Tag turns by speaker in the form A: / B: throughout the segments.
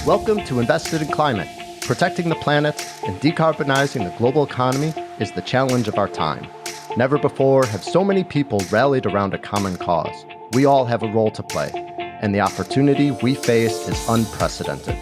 A: Welcome to Invested in Climate. Protecting the planet and decarbonizing the global economy is the challenge of our time. Never before have so many people rallied around a common cause. We all have a role to play, and the opportunity we face is unprecedented.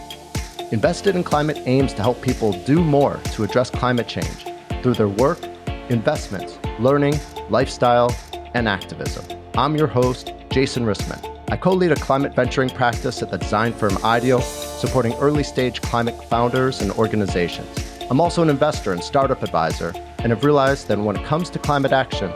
A: Invested in Climate aims to help people do more to address climate change through their work, investments, learning, lifestyle, and activism. I'm your host, Jason Rissman. I co-lead a climate venturing practice at the design firm IDEO, supporting early-stage climate founders and organizations. I'm also an investor and startup advisor, and have realized that when it comes to climate action,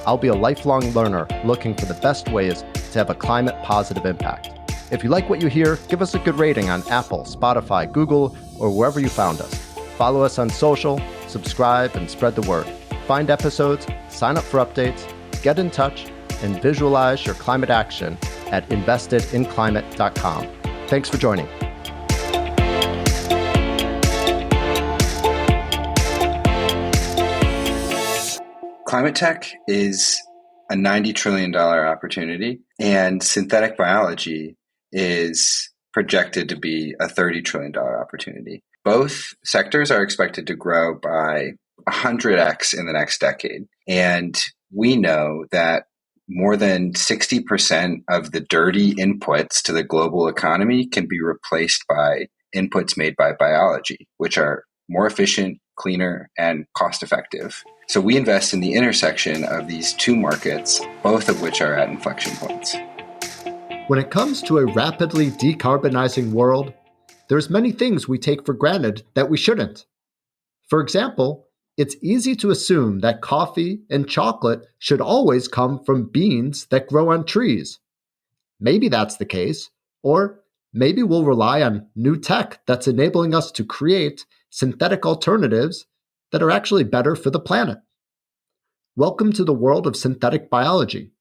A: I'll be a lifelong learner looking for the best ways to have a climate-positive impact. If you like what you hear, give us a good rating on Apple, Spotify, Google, or wherever you found us. Follow us on social, subscribe, and spread the word. Find episodes, sign up for updates, get in touch, and visualize your climate action at investedinclimate.com. Thanks for joining.
B: Climate tech is a $90 trillion opportunity, and synthetic biology is projected to be a $30 trillion opportunity. Both sectors are expected to grow by 100x in the next decade. And we know that more than 60% of the dirty inputs to the global economy can be replaced by inputs made by biology, which are more efficient, cleaner, and cost-effective. So we invest in the intersection of these two markets, both of which are at inflection points.
A: When it comes to a rapidly decarbonizing world, there's many things we take for granted that we shouldn't. For example, it's easy to assume that coffee and chocolate should always come from beans that grow on trees. Maybe that's the case, or maybe we'll rely on new tech that's enabling us to create synthetic alternatives that are actually better for the planet. Welcome to the world of synthetic biology.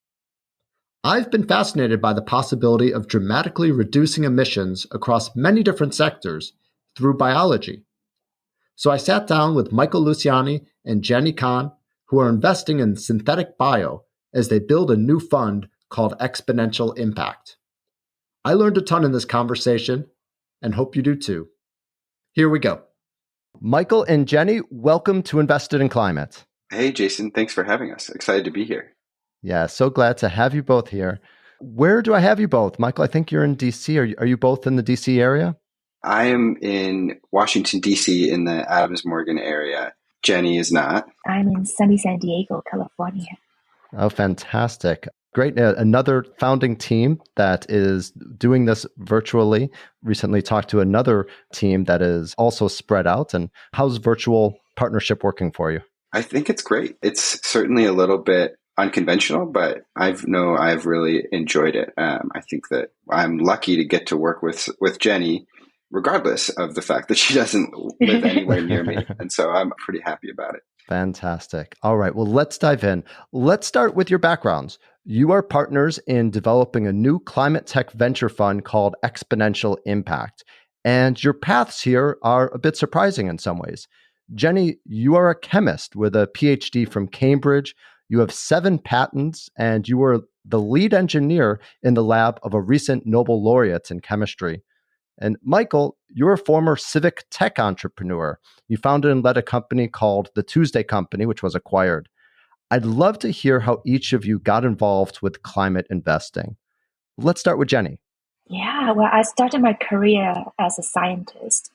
A: I've been fascinated by the possibility of dramatically reducing emissions across many different sectors through biology. So I sat down with Michael Luciani and Jenny Kahn, who are investing in synthetic bio as they build a new fund called Exponential Impact. I learned a ton in this conversation and hope you do too. Here we go. Michael and Jenny, welcome to Invested in Climate.
B: Hey, Jason, thanks for having us. Excited to be here.
A: Yeah, so glad to have you both here. Where do I have you both? Michael, I think you're in DC. Are you both in the DC area?
B: I am in Washington, D.C. in the Adams-Morgan area. Jenny is not.
C: I'm in sunny San Diego, California.
A: Oh, fantastic. Great. Another founding team that is doing this virtually. Recently talked to another team that is also spread out. And how's virtual partnership working for you?
B: I think it's great. It's certainly a little bit unconventional, but I've really enjoyed it. I think that I'm lucky to get to work with Jenny, regardless of the fact that she doesn't live anywhere near me. And so I'm pretty happy about it.
A: Fantastic. All right. Well, let's dive in. Let's start with your backgrounds. You are partners in developing a new climate tech venture fund called Exponential Impact. And your paths here are a bit surprising in some ways. Jenny, you are a chemist with a PhD from Cambridge. You have 7 patents, and you were the lead engineer in the lab of a recent Nobel laureate in chemistry. And Michael, you're a former civic tech entrepreneur. You founded and led a company called The Tuesday Company, which was acquired. I'd love to hear how each of you got involved with climate investing. Let's start with Jenny.
C: Yeah, well, I started my career as a scientist.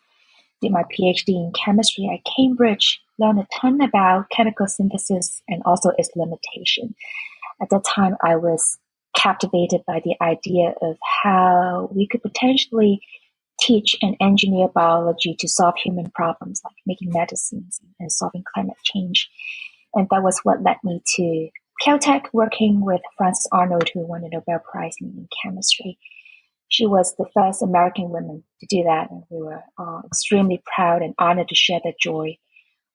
C: Did my PhD in chemistry at Cambridge, learned a ton about chemical synthesis and also its limitation. At that time, I was captivated by the idea of how we could potentially teach and engineer biology to solve human problems like making medicines and solving climate change. And that was what led me to Caltech, working with Frances Arnold, who won the Nobel Prize in chemistry. She was the first American woman to do that, and we were extremely proud and honored to share that joy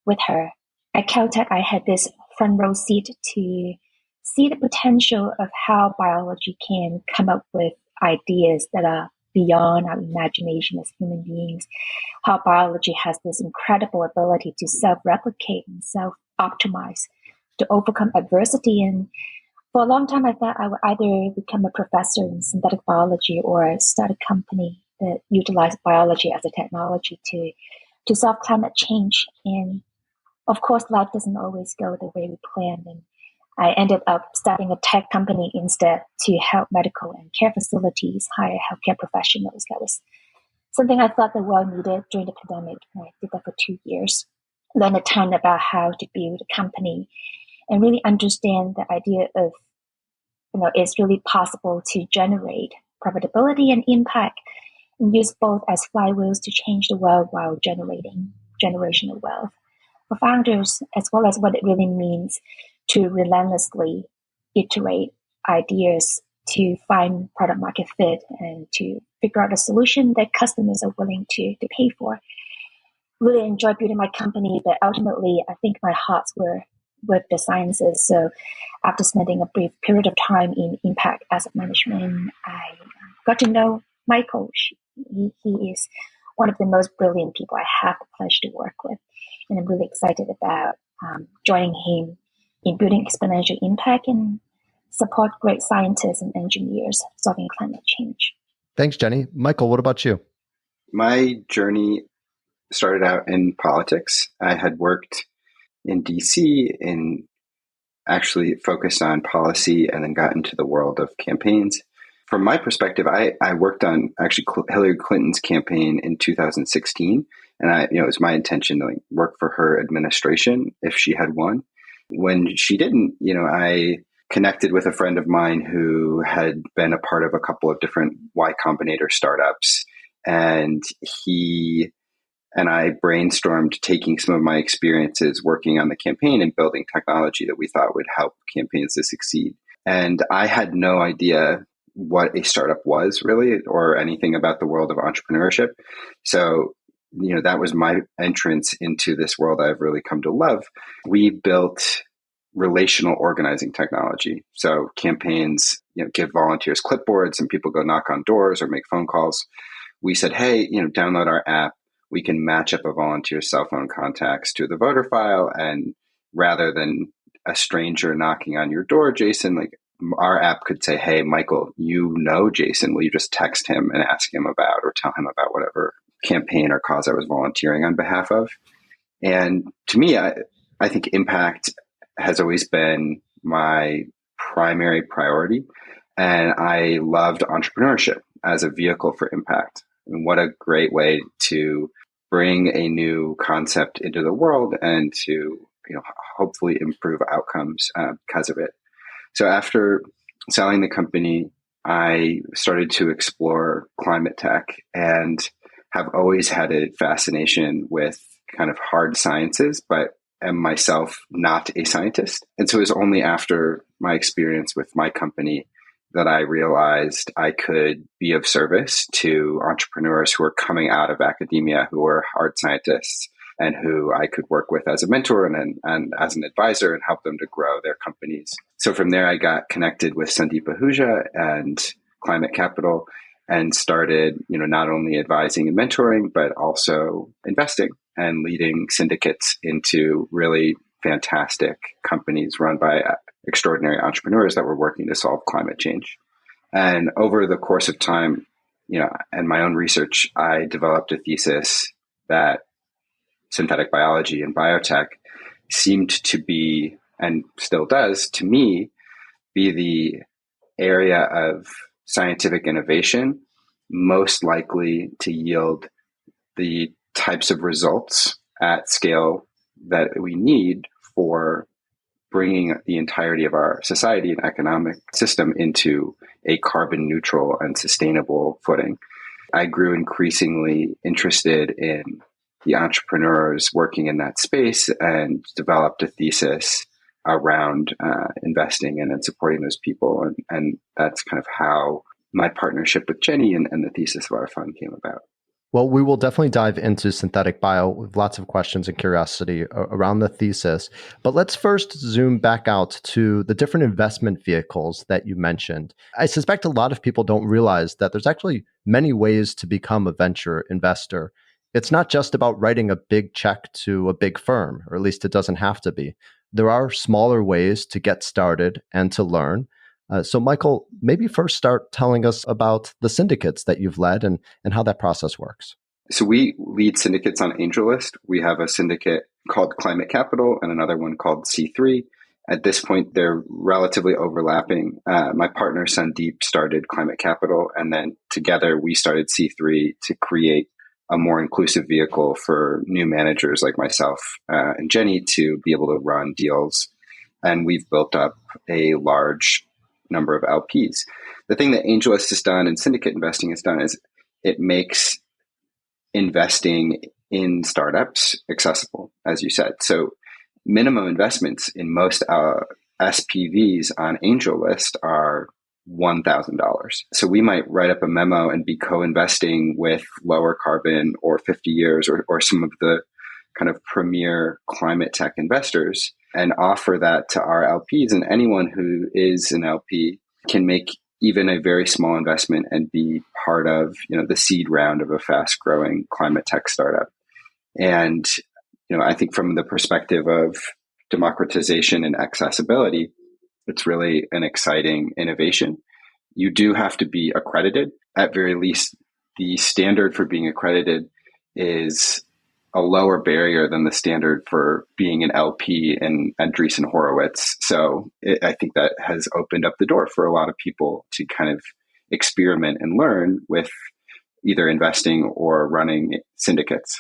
C: with her. At Caltech, I had this front row seat to see the potential of how biology can come up with ideas that are beyond our imagination as human beings, how biology has this incredible ability to self-replicate and self-optimize to overcome adversity. And for a long time, I thought I would either become a professor in synthetic biology or start a company that utilize biology as a technology to solve climate change. And of course, life doesn't always go the way we planned. And I ended up starting a tech company instead to help medical and care facilities hire healthcare professionals. That was something I thought the world needed during the pandemic. I did that for 2 years. Learned a ton about how to build a company and really understand the idea of, it's really possible to generate profitability and impact and use both as flywheels to change the world while generating generational wealth for founders, as well as what it really means to relentlessly iterate ideas to find product market fit and to figure out a solution that customers are willing to pay for. Really enjoyed building my company, but ultimately I think my hearts were with the sciences. So after spending a brief period of time in impact asset management, I got to know Michael. He is one of the most brilliant people I have the pleasure to work with. And I'm really excited about joining him in building exponential impact and support great scientists and engineers solving climate change.
A: Thanks, Jenny. Michael, what about you?
B: My journey started out in politics. I had worked in DC and actually focused on policy and then got into the world of campaigns. From my perspective, I worked on actually Hillary Clinton's campaign in 2016. And it was my intention to work for her administration if she had won. When she didn't, I connected with a friend of mine who had been a part of a couple of different Y Combinator startups. And he and I brainstormed taking some of my experiences working on the campaign and building technology that we thought would help campaigns to succeed. And I had no idea what a startup was really, or anything about the world of entrepreneurship. So, that was my entrance into this world I've really come to love. We built relational organizing technology. So campaigns, give volunteers clipboards and people go knock on doors or make phone calls. We said, hey, download our app. We can match up a volunteer's cell phone contacts to the voter file. And rather than a stranger knocking on your door, Jason, our app could say, hey, Michael, Jason, will you just text him and ask him about or tell him about whatever campaign or cause I was volunteering on behalf of? And to me, I think impact has always been my primary priority. And I loved entrepreneurship as a vehicle for impact. And what a great way to bring a new concept into the world and to, hopefully improve outcomes because of it. So after selling the company, I started to explore climate tech and have always had a fascination with kind of hard sciences, but am myself not a scientist. And so it was only after my experience with my company that I realized I could be of service to entrepreneurs who are coming out of academia, who are hard scientists, and who I could work with as a mentor and as an advisor and help them to grow their companies. So from there, I got connected with Sandeep Ahuja and Climate Capital and started, not only advising and mentoring, but also investing and leading syndicates into really fantastic companies run by extraordinary entrepreneurs that were working to solve climate change. And over the course of time, and my own research, I developed a thesis that synthetic biology and biotech seemed to be, and still does to me, be the area of scientific innovation most likely to yield the types of results at scale that we need for bringing the entirety of our society and economic system into a carbon neutral and sustainable footing. I grew increasingly interested in the entrepreneurs working in that space and developed a thesis around investing in and supporting those people. And that's kind of how my partnership with Jenny and the thesis of our fund came about.
A: Well, we will definitely dive into synthetic bio with lots of questions and curiosity around the thesis. But let's first zoom back out to the different investment vehicles that you mentioned. I suspect a lot of people don't realize that there's actually many ways to become a venture investor. It's not just about writing a big check to a big firm, or at least it doesn't have to be. There are smaller ways to get started and to learn. So Michael, maybe first start telling us about the syndicates that you've led and how that process works.
B: So we lead syndicates on AngelList. We have a syndicate called Climate Capital and another one called C3. At this point, they're relatively overlapping. My partner, Sandeep, started Climate Capital, and then together we started C3 to create a more inclusive vehicle for new managers like myself and Jenny to be able to run deals. And we've built up a large number of LPs. The thing that AngelList has done and syndicate investing has done is it makes investing in startups accessible, as you said. So minimum investments in most SPVs on AngelList are $1,000. So we might write up a memo and be co-investing with Lower Carbon or 50 Years or some of the kind of premier climate tech investors and offer that to our LPs. And anyone who is an LP can make even a very small investment and be part of, the seed round of a fast-growing climate tech startup. And, I think from the perspective of democratization and accessibility, it's really an exciting innovation. You do have to be accredited. At very least, the standard for being accredited is a lower barrier than the standard for being an LP in Andreessen Horowitz. So I think that has opened up the door for a lot of people to kind of experiment and learn with either investing or running syndicates.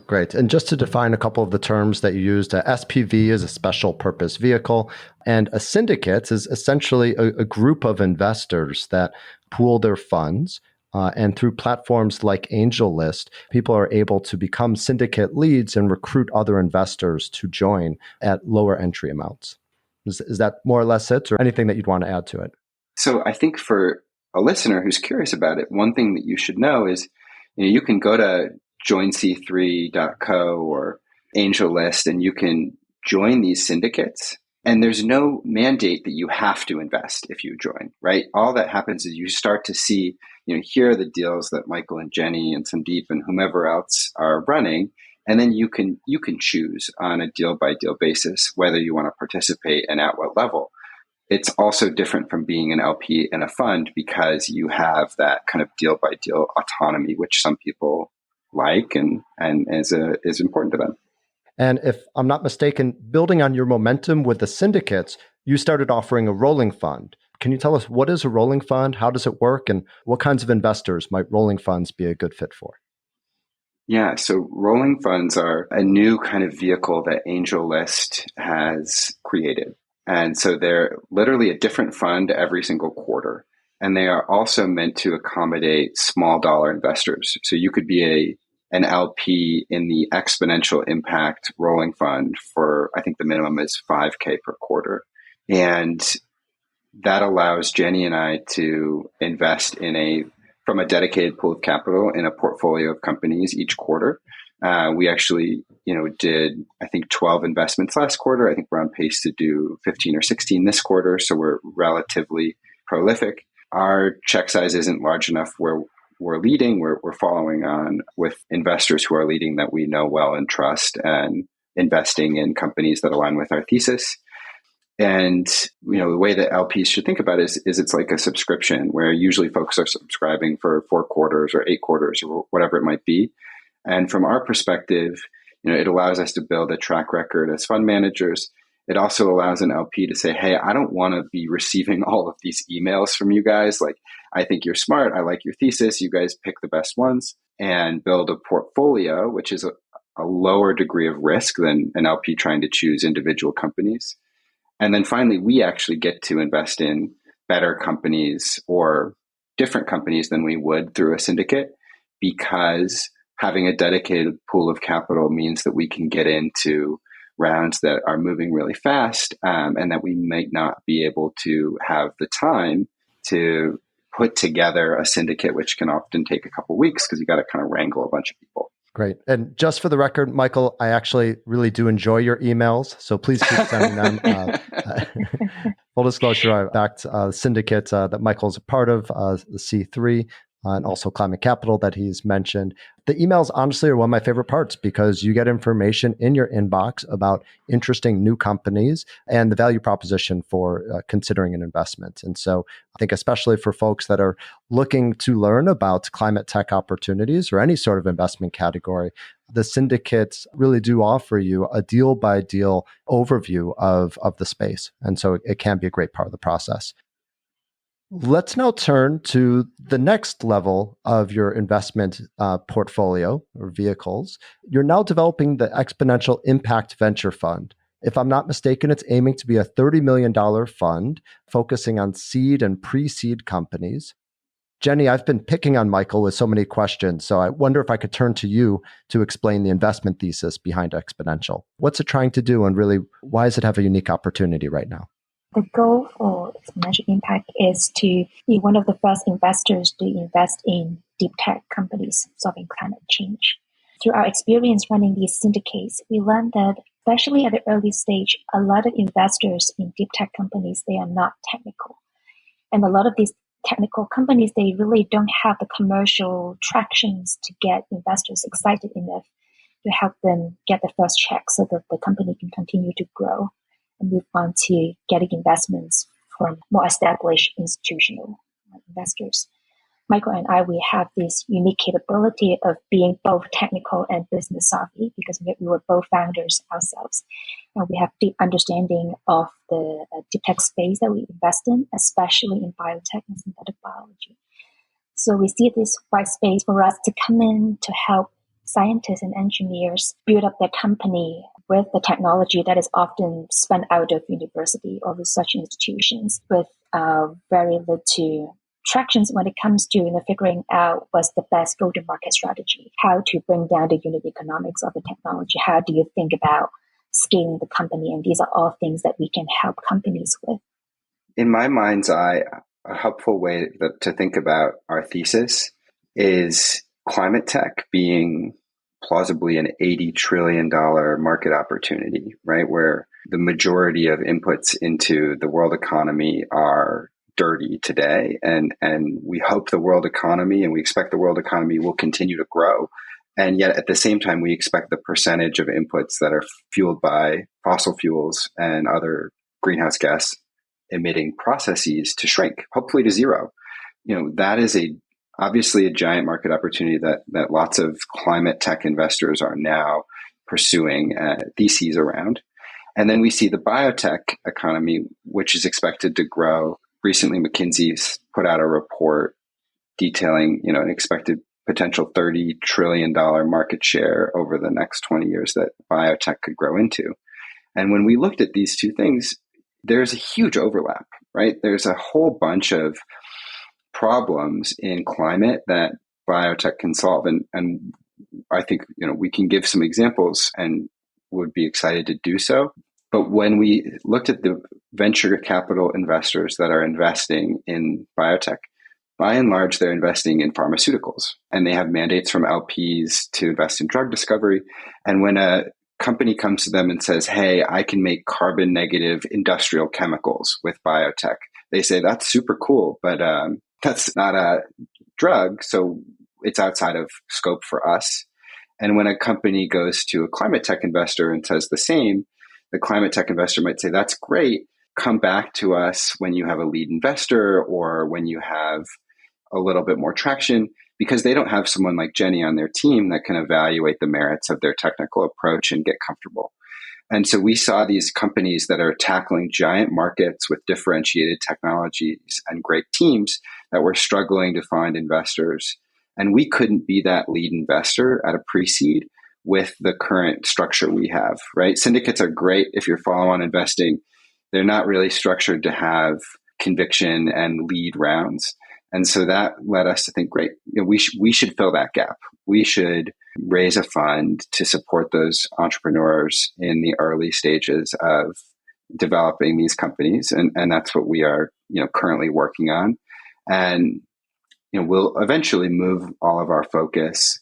A: Great. And just to define a couple of the terms that you used, a SPV is a special purpose vehicle, and a syndicate is essentially a group of investors that pool their funds. And through platforms like AngelList, people are able to become syndicate leads and recruit other investors to join at lower entry amounts. Is that more or less it, or anything that you'd want to add to it?
B: So I think for a listener who's curious about it, one thing that you should know is you can go to joinc3.co or AngelList and you can join these syndicates. And there's no mandate that you have to invest if you join, right? All that happens is you start to see, here are the deals that Michael and Jenny and Sandeep and whomever else are running. And then you can choose on a deal by deal basis whether you want to participate and at what level. It's also different from being an LP in a fund because you have that kind of deal by deal autonomy, which some people like and is important to them.
A: And if I'm not mistaken, building on your momentum with the syndicates, you started offering a rolling fund. Can you tell us what is a rolling fund? How does it work? And what kinds of investors might rolling funds be a good fit for?
B: Yeah, so rolling funds are a new kind of vehicle that AngelList has created. And so they're literally a different fund every single quarter. And they are also meant to accommodate small dollar investors. So you could be an LP in the Exponential Impact rolling fund for, I think the minimum is $5,000 per quarter. And that allows Jenny and I to invest from a dedicated pool of capital in a portfolio of companies each quarter. We actually, did, I think, 12 investments last quarter. I think we're on pace to do 15 or 16 this quarter. So we're relatively prolific. Our check size isn't large enough where we're leading. We're following on with investors who are leading that we know well and trust and investing in companies that align with our thesis. And, the way that LPs should think about it is it's like a subscription where usually folks are subscribing for 4 quarters or 8 quarters or whatever it might be. And from our perspective, it allows us to build a track record as fund managers. It also allows an LP to say, hey, I don't want to be receiving all of these emails from you guys. Like, I think you're smart. I like your thesis. You guys pick the best ones and build a portfolio, which is a lower degree of risk than an LP trying to choose individual companies. And then finally, we actually get to invest in better companies or different companies than we would through a syndicate because having a dedicated pool of capital means that we can get into rounds that are moving really fast and that we might not be able to have the time to put together a syndicate, which can often take a couple of weeks because you got to kind of wrangle a bunch of people.
A: Great. And just for the record, Michael, I actually really do enjoy your emails, so please keep sending them. Full disclosure, I backed the syndicate that Michael's a part of, the C3. and also Climate Capital that he's mentioned. The emails honestly are one of my favorite parts because you get information in your inbox about interesting new companies and the value proposition for considering an investment. And so I think especially for folks that are looking to learn about climate tech opportunities or any sort of investment category, the syndicates really do offer you a deal by deal overview of the space. And so it can be a great part of the process. Let's now turn to the next level of your investment portfolio or vehicles. You're now developing the Exponential Impact Venture Fund. If I'm not mistaken, it's aiming to be a $30 million fund focusing on seed and pre-seed companies. Jenny, I've been picking on Michael with so many questions, so I wonder if I could turn to you to explain the investment thesis behind Exponential. What's it trying to do, and really, why does it have a unique opportunity right now?
C: The goal for Exponential Impact is to be one of the first investors to invest in deep tech companies solving climate change. Through our experience running these syndicates, we learned that, especially at the early stage, a lot of investors in deep tech companies, they are not technical. And a lot of these technical companies, they really don't have the commercial tractions to get investors excited enough to help them get the first check so that the company can continue to grow and move on to getting investments from more established institutional investors. Michael and I, we have this unique capability of being both technical and business savvy because we were both founders ourselves. And we have deep understanding of the deep tech space that we invest in, especially in biotech and synthetic biology. So we see this white space for us to come in to help scientists and engineers build up their company with the technology that is often spun out of university or research institutions with very little tractions when it comes to figuring out what's the best go-to-market strategy, how to bring down the unit economics of the technology, how do you think about scaling the company, and these are all things that we can help companies with.
B: In my mind's eye, a helpful way to think about our thesis is climate tech being plausibly an $80 trillion market opportunity, right? Where the majority of inputs into the world economy are dirty today. And we hope the world economy and we expect the world economy will continue to grow. And yet at the same time, we expect the percentage of inputs that are fueled by fossil fuels and other greenhouse gas emitting processes to shrink, hopefully to zero. That is obviously a giant market opportunity that lots of climate tech investors are now pursuing theses around. And then we see the biotech economy, which is expected to grow. Recently, McKinsey's put out a report detailing, an expected potential $30 trillion market share over the next 20 years that biotech could grow into. And when we looked at these two things, there's a huge overlap, right? There's a whole bunch of problems in climate that biotech can solve. And I think, we can give some examples and would be excited to do so. But when we looked at the venture capital investors that are investing in biotech, by and large, they're investing in pharmaceuticals, and they have mandates from LPs to invest in drug discovery. And when a company comes to them and says, hey, I can make carbon negative industrial chemicals with biotech, they say, that's super cool, but that's not a drug, so it's outside of scope for us. And when a company goes to a climate tech investor and says the same, the climate tech investor might say, that's great, come back to us when you have a lead investor or when you have a little bit more traction, because they don't have someone like Jenny on their team that can evaluate the merits of their technical approach and get comfortable. And so we saw these companies that are tackling giant markets with differentiated technologies and great teams that were struggling to find investors. And we couldn't be that lead investor at a pre-seed with the current structure we have, right? Syndicates are great if you're follow-on investing. They're not really structured to have conviction and lead rounds. And so that led us to think, great, we should fill that gap. We should raise a fund to support those entrepreneurs in the early stages of developing these companies. And that's what we are, currently working on. And, we'll eventually move all of our focus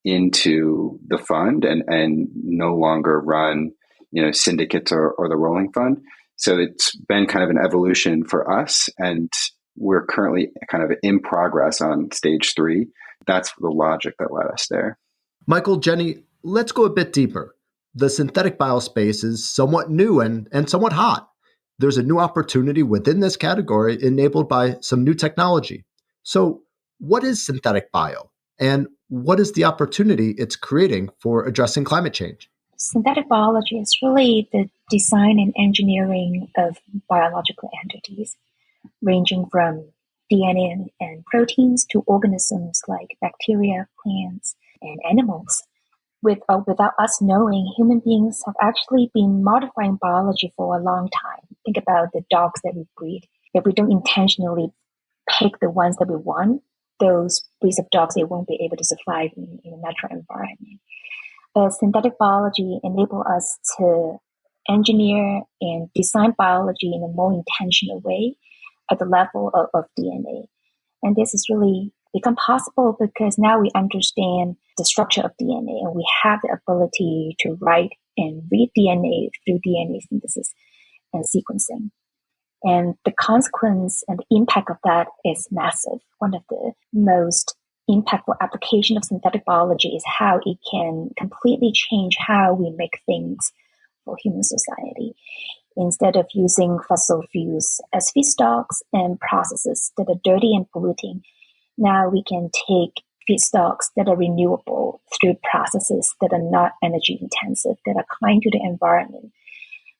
B: into the fund and no longer run, syndicates or the rolling fund. So it's been kind of an evolution for us. And we're currently kind of in progress on stage 3. That's the logic that led us there.
A: Michael, Jenny, let's go a bit deeper. The synthetic biospace is somewhat new and somewhat hot. There's a new opportunity within this category enabled by some new technology. So, what is synthetic bio? And what is the opportunity it's creating for addressing climate change?
C: Synthetic biology is really the design and engineering of biological entities, ranging from DNA and proteins to organisms like bacteria, plants, and animals. Without us knowing, human beings have actually been modifying biology for a long time. Think about the dogs that we breed. If we don't intentionally pick the ones that we want, those breeds of dogs, they won't be able to survive in a natural environment. But synthetic biology enables us to engineer and design biology in a more intentional way at the level of DNA. And this is really become possible because now we understand the structure of DNA and we have the ability to write and read DNA through DNA synthesis and sequencing. And the consequence and the impact of that is massive. One of the most impactful application of synthetic biology is how it can completely change how we make things for human society. Instead of using fossil fuels as feedstocks and processes that are dirty and polluting, now we can take feedstocks that are renewable through processes that are not energy intensive, that are kind to the environment,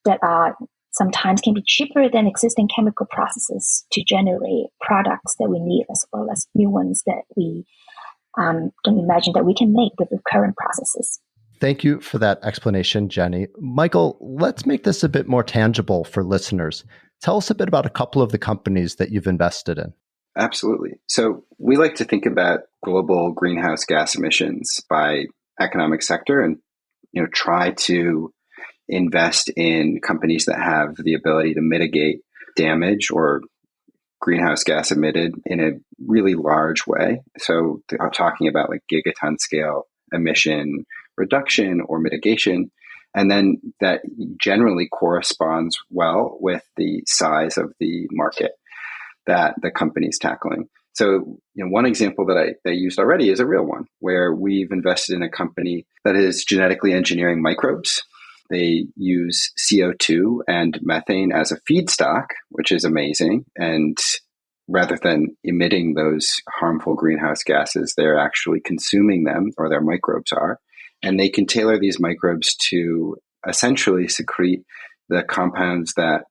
C: that are sometimes can be cheaper than existing chemical processes to generate products that we need, as well as new ones that we don't imagine that we can make with the current processes.
A: Thank you for that explanation, Jenny. Michael, let's make this a bit more tangible for listeners. Tell us a bit about a couple of the companies that you've invested in.
B: Absolutely. So we like to think about global greenhouse gas emissions by economic sector and try to invest in companies that have the ability to mitigate damage or greenhouse gas emitted in a really large way. So I'm talking about like gigaton scale emission reduction or mitigation. And then that generally corresponds well with the size of the market that the company's tackling. So, one example that I used already is a real one where we've invested in a company that is genetically engineering microbes. They use CO2 and methane as a feedstock, which is amazing. And rather than emitting those harmful greenhouse gases, they're actually consuming them, or their microbes are. And they can tailor these microbes to essentially secrete the compounds that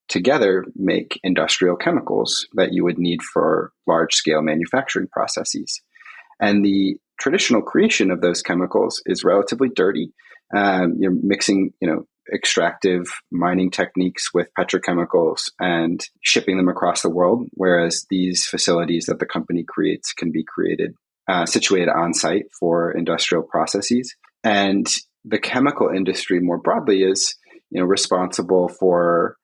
B: together make industrial chemicals that you would need for large-scale manufacturing processes. And the traditional creation of those chemicals is relatively dirty. You're mixing, extractive mining techniques with petrochemicals and shipping them across the world, whereas these facilities that the company creates can be situated on site for industrial processes. And the chemical industry more broadly is, responsible for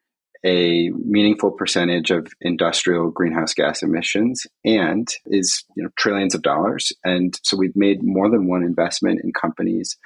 B: a meaningful percentage of industrial greenhouse gas emissions and is trillions of dollars. And so we've made more than one investment in companies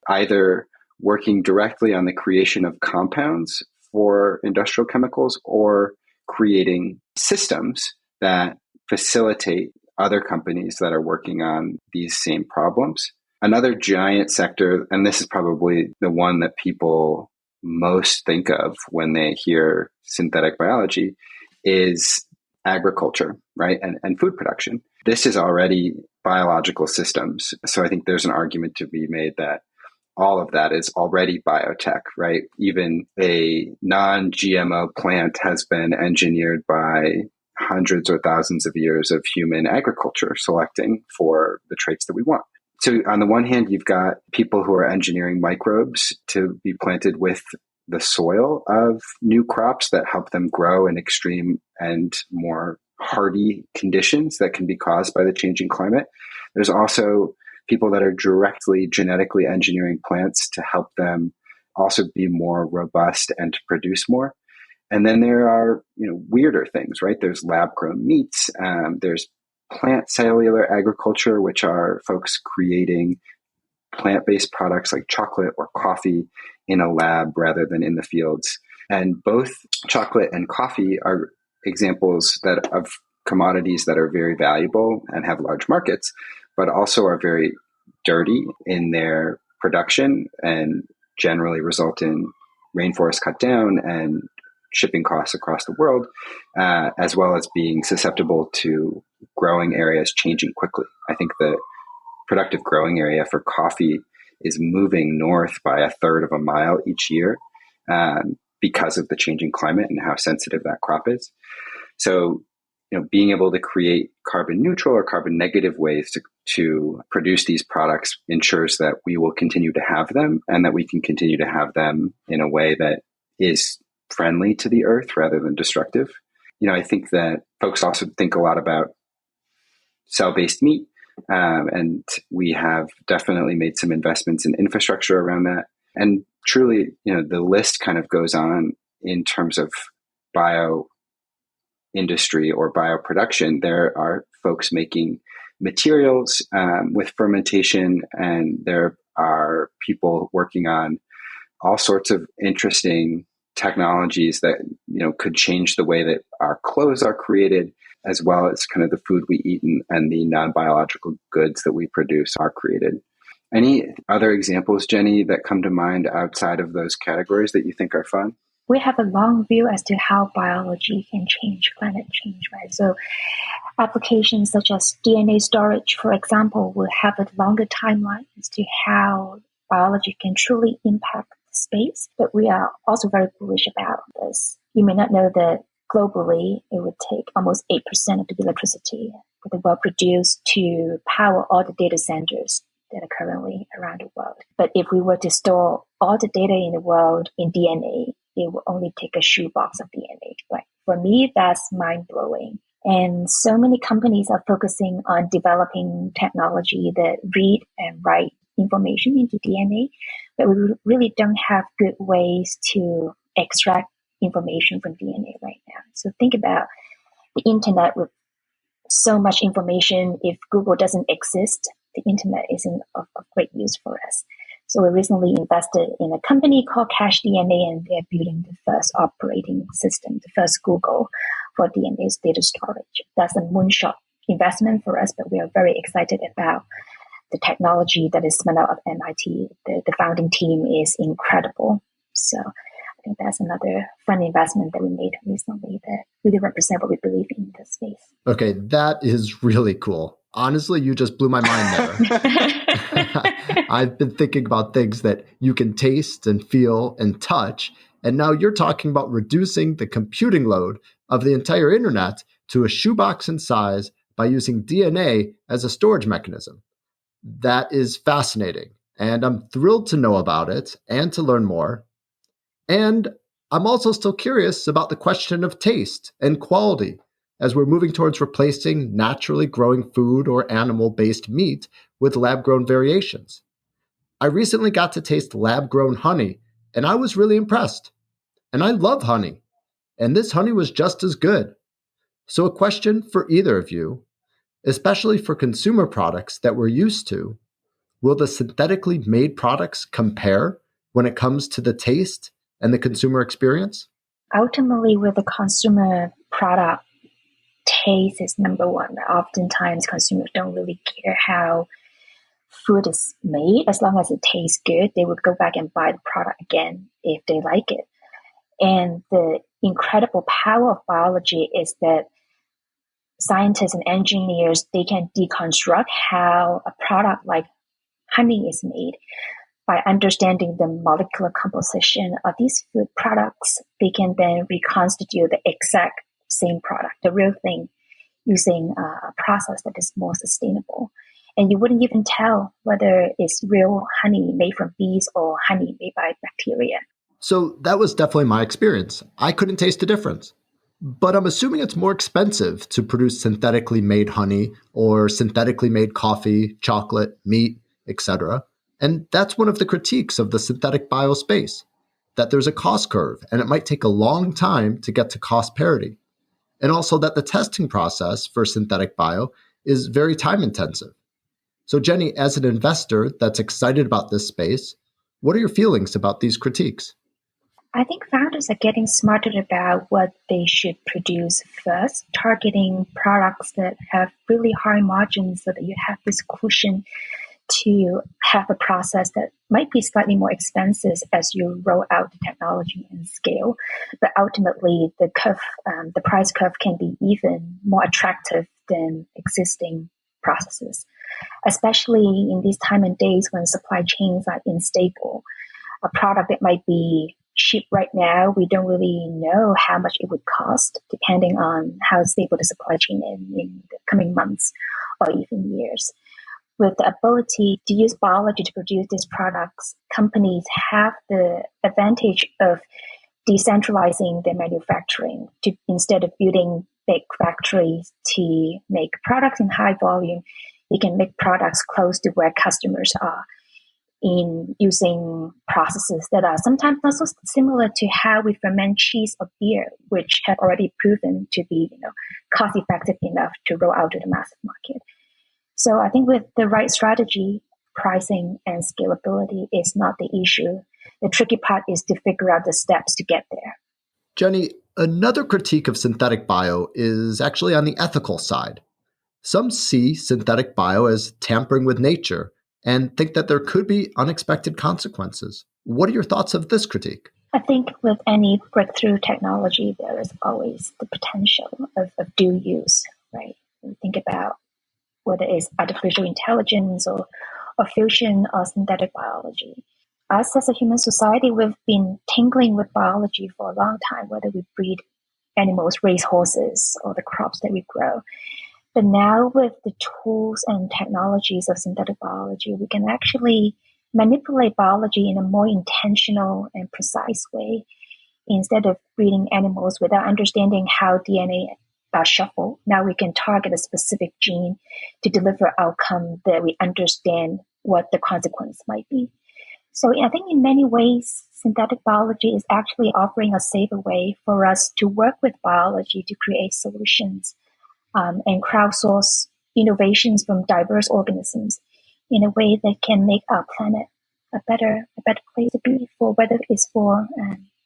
B: either working directly on the creation of compounds for industrial chemicals or creating systems that facilitate other companies that are working on these same problems. Another giant sector, and this is probably the one that people most think of when they hear synthetic biology, is agriculture, right? And food production. This is already biological systems. So I think there's an argument to be made that all of that is already biotech, right? Even a non-GMO plant has been engineered by hundreds or thousands of years of human agriculture selecting for the traits that we want. So on the one hand, you've got people who are engineering microbes to be planted with the soil of new crops that help them grow in extreme and more hardy conditions that can be caused by the changing climate. There's also people that are directly genetically engineering plants to help them also be more robust and to produce more. And then there are, weirder things, right? There's lab-grown meats. There's plant cellular agriculture, which are folks creating plant-based products like chocolate or coffee in a lab rather than in the fields. And both chocolate and coffee are examples that of commodities that are very valuable and have large markets, but also are very dirty in their production and generally result in rainforest cut down and shipping costs across the world, as well as being susceptible to growing areas changing quickly. I think the productive growing area for coffee is moving north by 1/3 of a mile each year because of the changing climate and how sensitive that crop is. So, being able to create carbon neutral or carbon negative ways to produce these products ensures that we will continue to have them and that we can continue to have them in a way that is friendly to the earth rather than destructive. I think that folks also think a lot about cell-based meat, and we have definitely made some investments in infrastructure around that. And truly, the list kind of goes on in terms of bio industry or bioproduction. There are folks making materials with fermentation, and there are people working on all sorts of interesting technologies that could change the way that our clothes are created, as well as kind of the food we eat and the non-biological goods that we produce are created. Any other examples, Jenny, that come to mind outside of those categories that you think are fun?
C: We have a long view as to how biology can change climate change, right? So applications such as DNA storage, for example, will have a longer timeline as to how biology can truly impact space. But we are also very bullish about this. You may not know that globally, it would take almost 8% of the electricity that the world produced to power all the data centers that are currently around the world. But if we were to store all the data in the world in DNA, it will only take a shoebox of DNA. Right? For me, that's mind-blowing. And so many companies are focusing on developing technology that read and write information into DNA, but we really don't have good ways to extract information from DNA right now. So think about the internet with so much information. If Google doesn't exist, the internet isn't of great use for us. So we recently invested in a company called Cache DNA, and they're building the first operating system, the first Google for DNA data storage. That's a moonshot investment for us, but we are very excited about the technology that is spun out of MIT. The founding team is incredible. So I think that's another fun investment that we made recently that really represent what we believe in this space.
A: Okay, that is really cool. Honestly, you just blew my mind there. I've been thinking about things that you can taste and feel and touch, and now you're talking about reducing the computing load of the entire internet to a shoebox in size by using DNA as a storage mechanism. That is fascinating, and I'm thrilled to know about it and to learn more. And I'm also still curious about the question of taste and quality as we're moving towards replacing naturally growing food or animal-based meat with lab-grown variations. I recently got to taste lab-grown honey, and I was really impressed. And I love honey, and this honey was just as good. So a question for either of you, especially for consumer products that we're used to, will the synthetically made products compare when it comes to the taste and the consumer experience?
C: Ultimately, with the consumer product, taste is number one. Oftentimes, consumers don't really care how food is made. As long as it tastes good, they would go back and buy the product again if they like it. And the incredible power of biology is that scientists and engineers, they can deconstruct how a product like honey is made. By understanding the molecular composition of these food products, they can then reconstitute the exact same product, the real thing, using a process that is more sustainable. And you wouldn't even tell whether it's real honey made from bees or honey made by bacteria.
A: So that was definitely my experience. I couldn't taste the difference. But I'm assuming it's more expensive to produce synthetically made honey or synthetically made coffee, chocolate, meat, etc. And that's one of the critiques of the synthetic bio space, that there's a cost curve and it might take a long time to get to cost parity. And also that the testing process for synthetic bio is very time intensive. So Jenny, as an investor that's excited about this space, what are your feelings about these critiques?
C: I think founders are getting smarter about what they should produce first, targeting products that have really high margins so that you have this cushion to have a process that might be slightly more expensive as you roll out the technology and scale. But ultimately, the price curve can be even more attractive than existing processes, especially in these time and days when supply chains are unstable. A product that might be cheap right now, we don't really know how much it would cost, depending on how stable the supply chain in the coming months or even years. With the ability to use biology to produce these products, companies have the advantage of decentralizing their manufacturing to instead of building big factories to make products in high volume, you can make products close to where customers are in using processes that are sometimes not so similar to how we ferment cheese or beer, which have already proven to be cost effective enough to roll out to the massive market. So I think with the right strategy, pricing and scalability is not the issue. The tricky part is to figure out the steps to get there.
A: Jenny, another critique of synthetic bio is actually on the ethical side. Some see synthetic bio as tampering with nature and think that there could be unexpected consequences. What are your thoughts of this critique?
C: I think with any breakthrough technology, there is always the potential of dual use, right? When you think about whether it's artificial intelligence or fusion or synthetic biology. Us as a human society, we've been tinkering with biology for a long time, whether we breed animals, raise horses, or the crops that we grow. But now with the tools and technologies of synthetic biology, we can actually manipulate biology in a more intentional and precise way. Instead of breeding animals without understanding how DNA shuffle, now we can target a specific gene to deliver outcome that we understand what the consequence might be. So I think in many ways, synthetic biology is actually offering a safer way for us to work with biology to create solutions and crowdsource innovations from diverse organisms in a way that can make our planet a better place to be for, whether it's for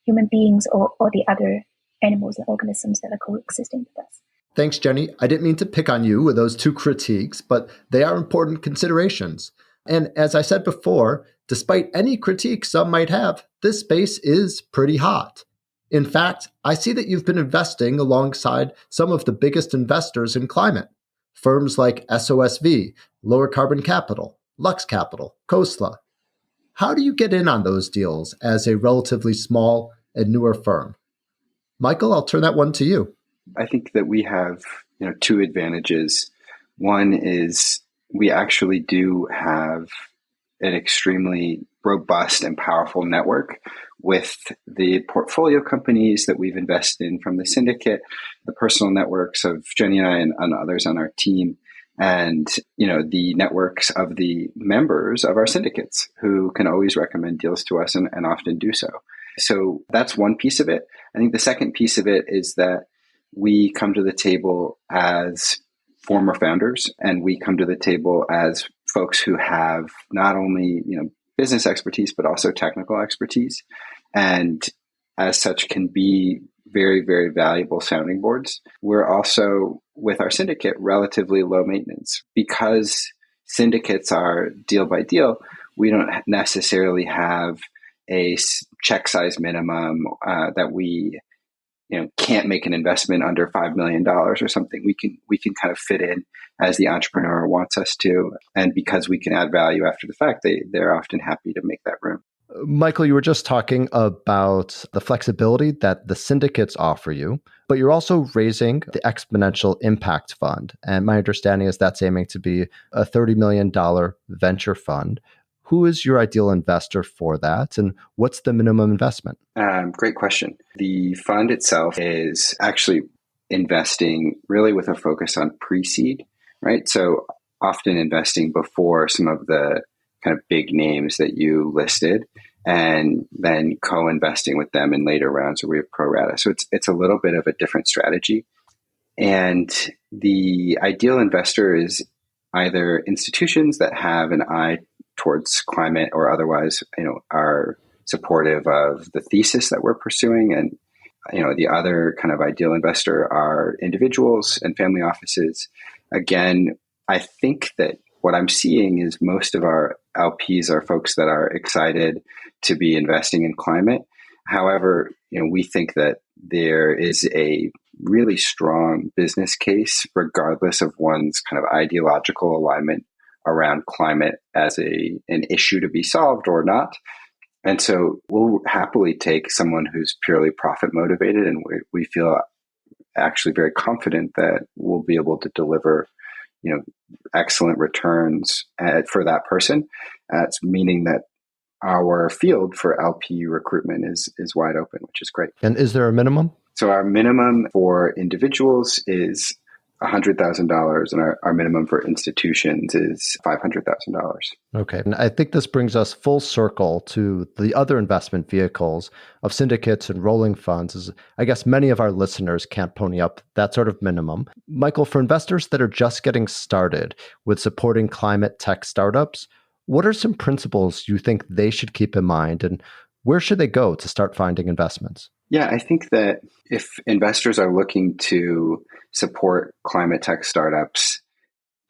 C: human beings or the other animals and organisms that are coexisting with us.
A: Thanks, Jenny. I didn't mean to pick on you with those two critiques, but they are important considerations. And as I said before, despite any critique some might have, this space is pretty hot. In fact, I see that you've been investing alongside some of the biggest investors in climate. Firms like SOSV, Lower Carbon Capital, Lux Capital, Khosla. How do you get in on those deals as a relatively small and newer firm? Michael, I'll turn that one to you.
B: I think that we have two advantages. One is we actually do have an extremely robust and powerful network with the portfolio companies that we've invested in from the syndicate, the personal networks of Jenny and I and others on our team, and the networks of the members of our syndicates who can always recommend deals to us and often do so. So that's one piece of it. I think the second piece of it is that we come to the table as former founders, and we come to the table as folks who have not only business expertise but also technical expertise, and as such can be very, very valuable sounding boards. We're also, with our syndicate, relatively low maintenance. Because syndicates are deal by deal, we don't necessarily have a check size minimum that we can't make an investment under $5 million or something. We can kind of fit in as the entrepreneur wants us to. And because we can add value after the fact, they're often happy to make that room.
A: Michael, you were just talking about the flexibility that the syndicates offer you, but you're also raising the Exponential Impact Fund. And my understanding is that's aiming to be a $30 million venture fund. Who is your ideal investor for that? And what's the minimum investment?
B: Great question. The fund itself is actually investing really with a focus on pre-seed, right? So often investing before some of the kind of big names that you listed, and then co-investing with them in later rounds where we have pro rata. So it's a little bit of a different strategy. And the ideal investor is either institutions that have an eye towards climate or otherwise, are supportive of the thesis that we're pursuing. And, the other kind of ideal investor are individuals and family offices. Again, I think that what I'm seeing is most of our LPs are folks that are excited to be investing in climate. However, we think that there is a really strong business case, regardless of one's kind of ideological alignment around climate as an issue to be solved or not. And so we'll happily take someone who's purely profit motivated, and we feel actually very confident that we'll be able to deliver, excellent returns for that person. It's meaning that our field for LP recruitment is wide open, which is great.
A: And is there a minimum?
B: So our minimum for individuals is $100,000, and our minimum for institutions is $500,000.
A: Okay. And I think this brings us full circle to the other investment vehicles of syndicates and rolling funds. As I guess many of our listeners can't pony up that sort of minimum. Michael, for investors that are just getting started with supporting climate tech startups, what are some principles you think they should keep in mind, and where should they go to start finding investments?
B: Yeah, I think that if investors are looking to support climate tech startups,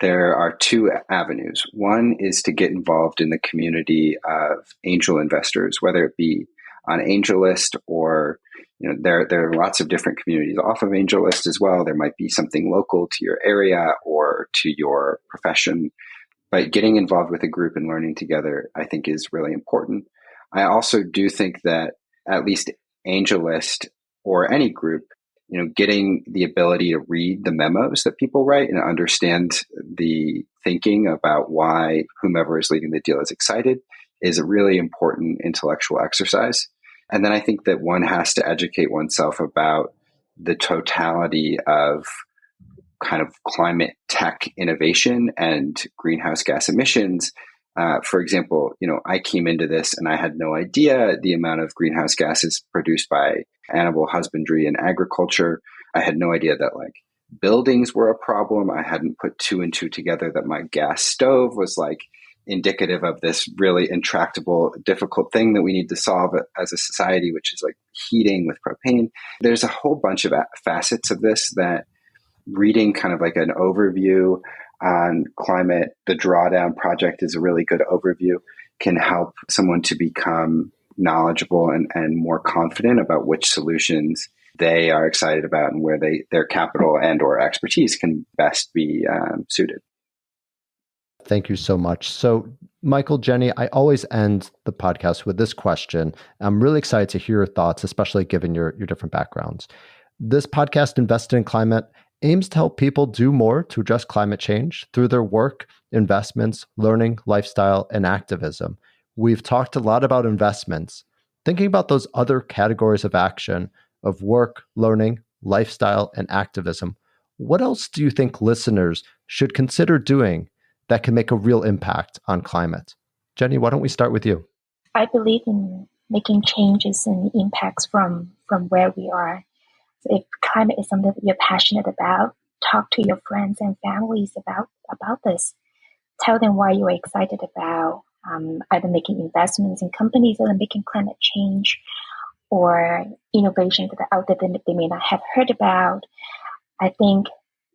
B: there are two avenues. One is to get involved in the community of angel investors, whether it be on AngelList or, there are lots of different communities off of AngelList as well. There might be something local to your area or to your profession. But getting involved with a group and learning together, I think, is really important. I also do think that at least AngelList or any group, getting the ability to read the memos that people write and understand the thinking about why whomever is leading the deal is excited is a really important intellectual exercise. And then I think that one has to educate oneself about the totality of kind of climate tech innovation and greenhouse gas emissions. For example, I came into this and I had no idea the amount of greenhouse gases produced by animal husbandry and agriculture. I had no idea that buildings were a problem. I hadn't put two and two together that my gas stove was indicative of this really intractable, difficult thing that we need to solve as a society, which is heating with propane. There's a whole bunch of facets of this that reading kind of an overview on climate, the Drawdown Project is a really good overview, can help someone to become knowledgeable and more confident about which solutions they are excited about and where their capital and or expertise can best be suited.
A: Thank you so much. So, Michael, Jenny, I always end the podcast with this question. I'm really excited to hear your thoughts, especially given your different backgrounds. This podcast, Invested in Climate, aims to help people do more to address climate change through their work, investments, learning, lifestyle, and activism. We've talked a lot about investments. Thinking about those other categories of action of work, learning, lifestyle, and activism, what else do you think listeners should consider doing that can make a real impact on climate? Jenny, why don't we start with you?
C: I believe in making changes and impacts from where we are. So if climate is something that you're passionate about, talk to your friends and families about this. Tell them why you're excited about either making investments in companies that are making climate change or innovations that are out there that they may not have heard about. I think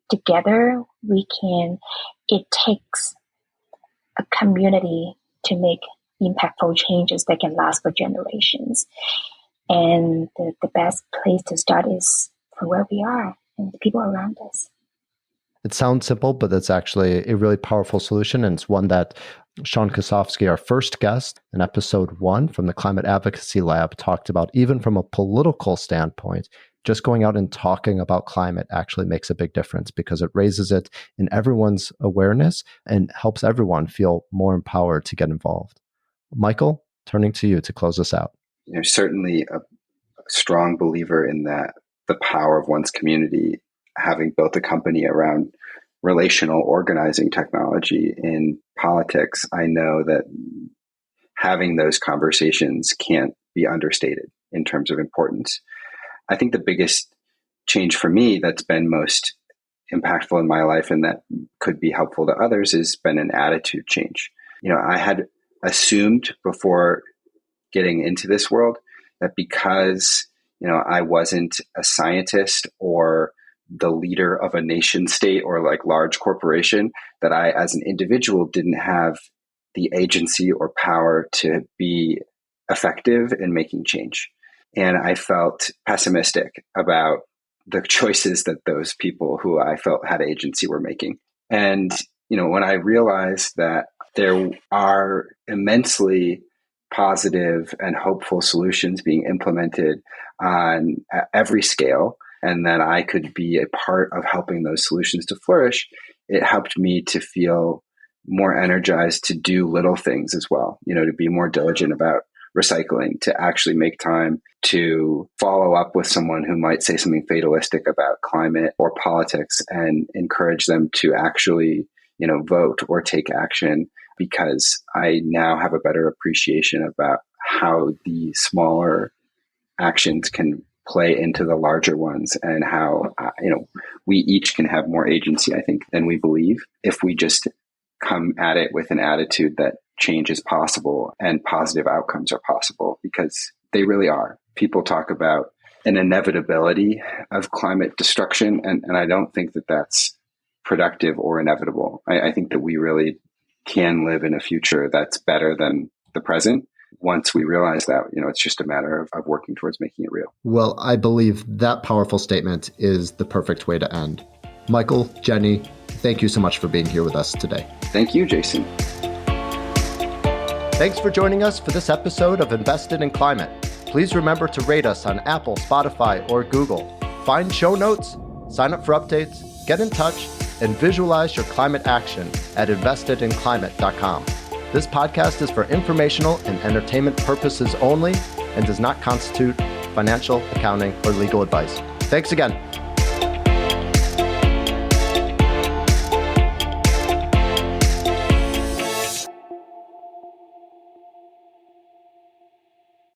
C: together it takes a community to make impactful changes that can last for generations. And the best place to start is from where we are and the people around us.
A: It sounds simple, but it's actually a really powerful solution. And it's one that Sean Kosofsky, our first guest in episode 1 from the Climate Advocacy Lab, talked about. Even from a political standpoint, just going out and talking about climate actually makes a big difference because it raises it in everyone's awareness and helps everyone feel more empowered to get involved. Michael, turning to you to close us out.
B: Certainly a strong believer in the power of one's community. Having built a company around relational organizing technology in politics, I know that having those conversations can't be understated in terms of importance. I think the biggest change for me that's been most impactful in my life and that could be helpful to others has been an attitude change. I had assumed before getting into this world, that because, I wasn't a scientist or the leader of a nation state or like large corporation, that I, as an individual, didn't have the agency or power to be effective in making change. And I felt pessimistic about the choices that those people who I felt had agency were making. And, when I realized that there are immensely positive and hopeful solutions being implemented on every scale, and that I could be a part of helping those solutions to flourish, it helped me to feel more energized to do little things as well, to be more diligent about recycling, to actually make time to follow up with someone who might say something fatalistic about climate or politics and encourage them to actually, vote or take action, because I now have a better appreciation about how the smaller actions can play into the larger ones, and how, we each can have more agency, I think, than we believe, if we just come at it with an attitude that change is possible and positive outcomes are possible, because they really are. People talk about an inevitability of climate destruction, and I don't think that that's productive or inevitable. I think that we really can live in a future that's better than the present. Once we realize that, it's just a matter of working towards making it real.
A: Well, I believe that powerful statement is the perfect way to end. Michael, Jenny, thank you so much for being here with us today.
B: Thank you, Jason.
A: Thanks for joining us for this episode of Invested in Climate. Please remember to rate us on Apple, Spotify, or Google. Find show notes, sign up for updates, get in touch, and visualize your climate action at investedinclimate.com. This podcast is for informational and entertainment purposes only and does not constitute financial, accounting, or legal advice. Thanks again.